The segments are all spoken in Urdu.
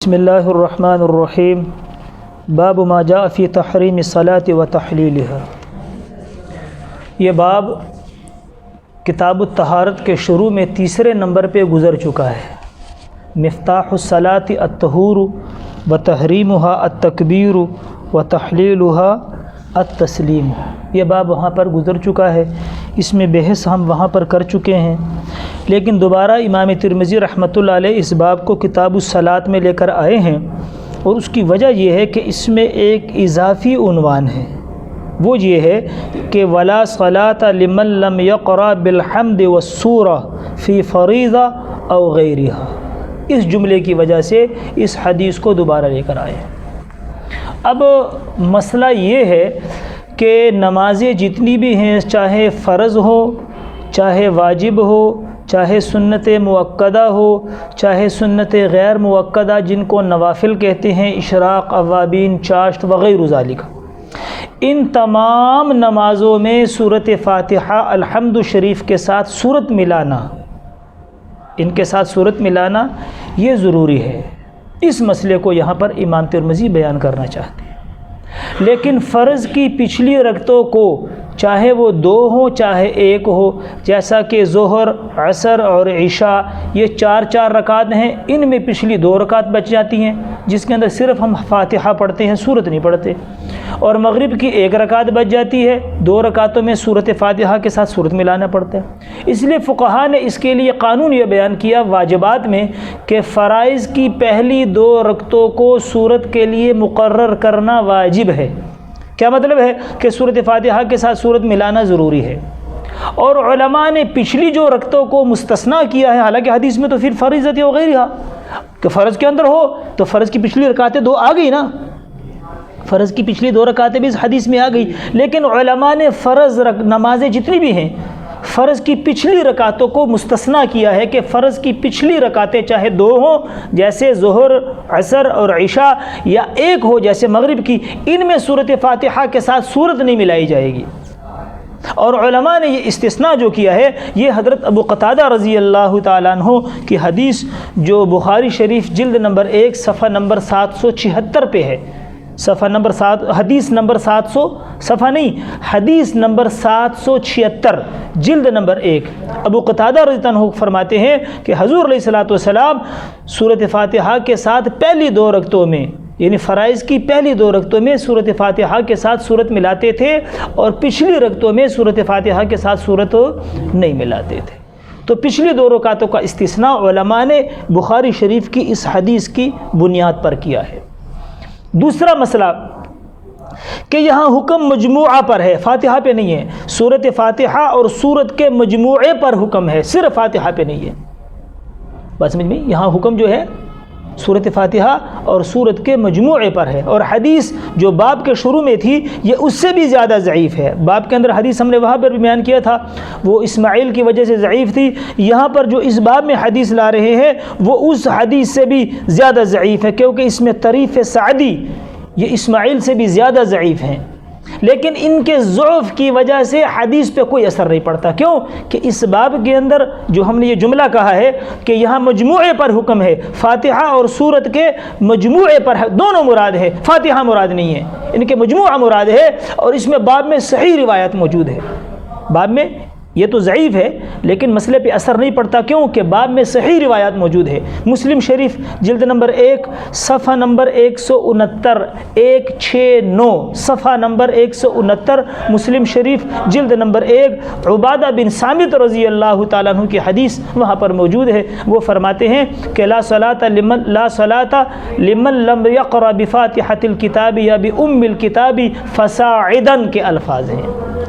بسم اللہ الرحمن الرحیم باب ما جاء فی تحریم الصلاۃ و تحلیلها۔ یہ باب کتاب الطہارت کے شروع میں تیسرے نمبر پہ گزر چکا ہے۔ مفتاح الصلاۃ الطہور و تحریمها التکبیر و تحلیلها التسلیم۔ یہ باب وہاں پر گزر چکا ہے، اس میں بحث ہم وہاں پر کر چکے ہیں، لیکن دوبارہ امام ترمذی رحمۃ اللہ علیہ اس باب کو کتاب الصلاۃ میں لے کر آئے ہیں، اور اس کی وجہ یہ ہے کہ اس میں ایک اضافی عنوان ہے، وہ یہ ہے کہ ولا صلاۃ لمن لم یقرأ بالحمد والسورہ فی فریضہ او غیرها۔ اس جملے کی وجہ سے اس حدیث کو دوبارہ لے کر آئے ہیں۔ اب مسئلہ یہ ہے کہ نمازیں جتنی بھی ہیں، چاہے فرض ہو، چاہے واجب ہو، چاہے سنت مؤکدہ ہو، چاہے سنت غیر مؤکدہ جن کو نوافل کہتے ہیں، اشراق، اوابین، چاشت وغیرہ ذالک، ان تمام نمازوں میں سورۃ فاتحہ الحمد شریف کے ساتھ سورت ملانا، ان کے ساتھ سورت ملانا یہ ضروری ہے۔ اس مسئلے کو یہاں پر امام ترمذی بیان کرنا چاہتے ہیں، لیکن فرض کی پچھلی رکعتوں کو چاہے وہ دو ہوں چاہے ایک ہو، جیسا کہ ظہر، عصر اور عشاء یہ چار چار رکعت ہیں، ان میں پچھلی دو رکعت بچ جاتی ہیں جس کے اندر صرف ہم فاتحہ پڑھتے ہیں، سورت نہیں پڑھتے، اور مغرب کی ایک رکعت بچ جاتی ہے، دو رکعتوں میں سورت فاتحہ کے ساتھ سورت ملانا پڑتا ہے۔ اس لیے فقہا نے اس کے لیے قانون یہ بیان کیا واجبات میں کہ فرائض کی پہلی دو رکعتوں کو سورت کے لیے مقرر کرنا واجب ہے۔ کیا مطلب ہے کہ سورۃ فاتحہ کے ساتھ سورت ملانا ضروری ہے، اور علماء نے پچھلی جو رکعتوں کو مستثنیٰ کیا ہے، حالانکہ حدیث میں تو پھر فریضۃ وغیرہ کہ فرض کے اندر ہو تو فرض کی پچھلی رکعتیں دو آ گئی نا، فرض کی پچھلی دو رکعتیں بھی اس حدیث میں آ گئی، لیکن علماء نے فرض نمازیں جتنی بھی ہیں فرض کی پچھلی رکعتوں کو مستثنیٰ کیا ہے کہ فرض کی پچھلی رکعتیں چاہے دو ہوں جیسے ظہر، عصر اور عشاء، یا ایک ہو جیسے مغرب کی، ان میں سورۃ فاتحہ کے ساتھ سورت نہیں ملائی جائے گی۔ اور علماء نے یہ استثناء جو کیا ہے یہ حضرت ابو قتادہ رضی اللہ تعالیٰ عنہ کی حدیث جو بخاری شریف جلد نمبر 1 صفحہ نمبر 776 پہ ہے، صفحہ نمبر 7 حدیث نمبر 700 صفحہ نہیں حدیث نمبر 776 جلد نمبر 1 ابو قتادہ رضی اللہ عنہ فرماتے ہیں کہ حضور علیہ الصلوۃ والسلام سورۃ فاتحہ کے ساتھ پہلی دو رکعتوں میں، یعنی فرائض کی پہلی دو رکعتوں میں سورۃ فاتحہ کے ساتھ سورت ملاتے تھے، اور پچھلی رکعتوں میں سورۃ فاتحہ کے ساتھ سورت نہیں ملاتے تھے۔ تو پچھلی دو رکعتوں کا استثناء علماء نے بخاری شریف کی اس حدیث کی بنیاد پر کیا ہے۔ دوسرا مسئلہ کہ یہاں حکم مجموعہ پر ہے، فاتحہ پہ نہیں ہے، سورۃ فاتحہ اور سورت کے مجموعے پر حکم ہے، صرف فاتحہ پہ نہیں ہے۔ بات سمجھ میں؟ یہاں حکم جو ہے سورۃ فاتحہ اور سورت کے مجموعے پر ہے، اور حدیث جو باب کے شروع میں تھی یہ اس سے بھی زیادہ ضعیف ہے۔ باب کے اندر حدیث ہم نے وہاں پر بھی بیان کیا تھا، وہ اسماعیل کی وجہ سے ضعیف تھی، یہاں پر جو اس باب میں حدیث لا رہے ہیں وہ اس حدیث سے بھی زیادہ ضعیف ہے، کیونکہ اس میں طریف سعدی یہ اسماعیل سے بھی زیادہ ضعیف ہیں، لیکن ان کے ضعف کی وجہ سے حدیث پہ کوئی اثر نہیں پڑتا۔ کیوں کہ اس باب کے اندر جو ہم نے یہ جملہ کہا ہے کہ یہاں مجموعے پر حکم ہے، فاتحہ اور سورت کے مجموعے پر دونوں مراد ہے، فاتحہ مراد نہیں ہے، ان کے مجموعہ مراد ہے، اور اس میں باب میں صحیح روایت موجود ہے۔ باب میں یہ تو ضعیف ہے لیکن مسئلے پہ اثر نہیں پڑتا، کیوں کہ باب میں صحیح روایات موجود ہے۔ مسلم شریف جلد نمبر 1 صفحہ نمبر 169 169 صفحہ نمبر 169 مسلم شریف جلد نمبر 1 عبادہ بن صامت رضی اللہ تعالیٰ عنہ کی حدیث وہاں پر موجود ہے۔ وہ فرماتے ہیں کہ لا صلاۃ لمن لم یقرأ بفاتحۃ الکتاب یا بأم الکتاب فصاعدا کے الفاظ ہیں،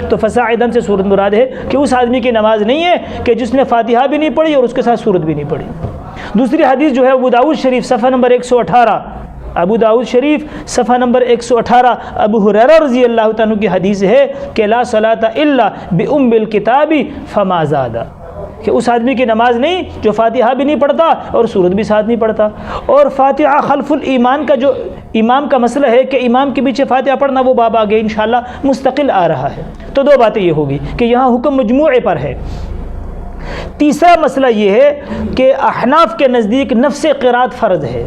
تو فصاعدا سے سورت مراد ہے کہ اس آدمی کی نماز نہیں ہے کہ جس نے فاتحہ بھی نہیں پڑھی اور اس کے ساتھ سورت بھی نہیں پڑھی۔ دوسری حدیث جو ہے ابو داؤد شریف صفحہ نمبر 118 ابو داؤد شریف صفحہ نمبر 118 ابو ہریرہ رضی اللہ عنہ کی حدیث ہے کہ لا صلاۃ الا بأم الکتاب فما زاد، کہ اس آدمی کی نماز نہیں جو فاتحہ بھی نہیں پڑھتا اور سورت بھی ساتھ نہیں پڑھتا۔ اور فاتحہ خلف الایمان کا جو امام کا مسئلہ ہے کہ امام کے پیچھے فاتحہ پڑھنا، وہ باب آگے انشاءاللہ مستقل آ رہا ہے۔ تو دو باتیں یہ ہوگی کہ یہاں حکم مجموعے پر ہے۔ تیسرا مسئلہ یہ ہے کہ احناف کے نزدیک نفس قرات فرض ہے،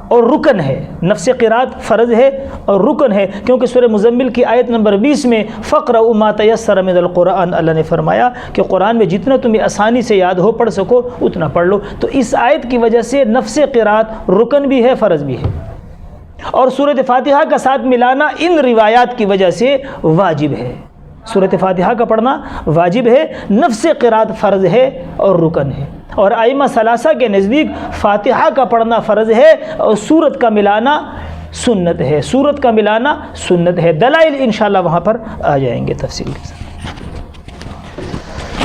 اور رکن ہے، نفس قرات فرض ہے اور رکن ہے، کیونکہ سورہ مزمل کی آیت نمبر 20 میں فَاقْرَؤْا مَا تَيَسَّرَ مِنَ الْقُرْآنِ اللہ نے فرمایا کہ قرآن میں جتنا تمہیں آسانی سے یاد ہو پڑھ سکو اتنا پڑھ لو۔ تو اس آیت کی وجہ سے نفس قرات رکن بھی ہے، فرض بھی ہے، اور سورۃ فاتحہ کا ساتھ ملانا ان روایات کی وجہ سے واجب ہے۔ سورۃ فاتحہ کا پڑھنا واجب ہے، نفس قرات فرض ہے اور رکن ہے۔ اور ائمہ ثلاثہ کے نزدیک فاتحہ کا پڑھنا فرض ہے اور سورت کا ملانا سنت ہے، سورت کا ملانا سنت ہے۔ دلائل انشاءاللہ وہاں پر آ جائیں گے تفصیل کے ساتھ۔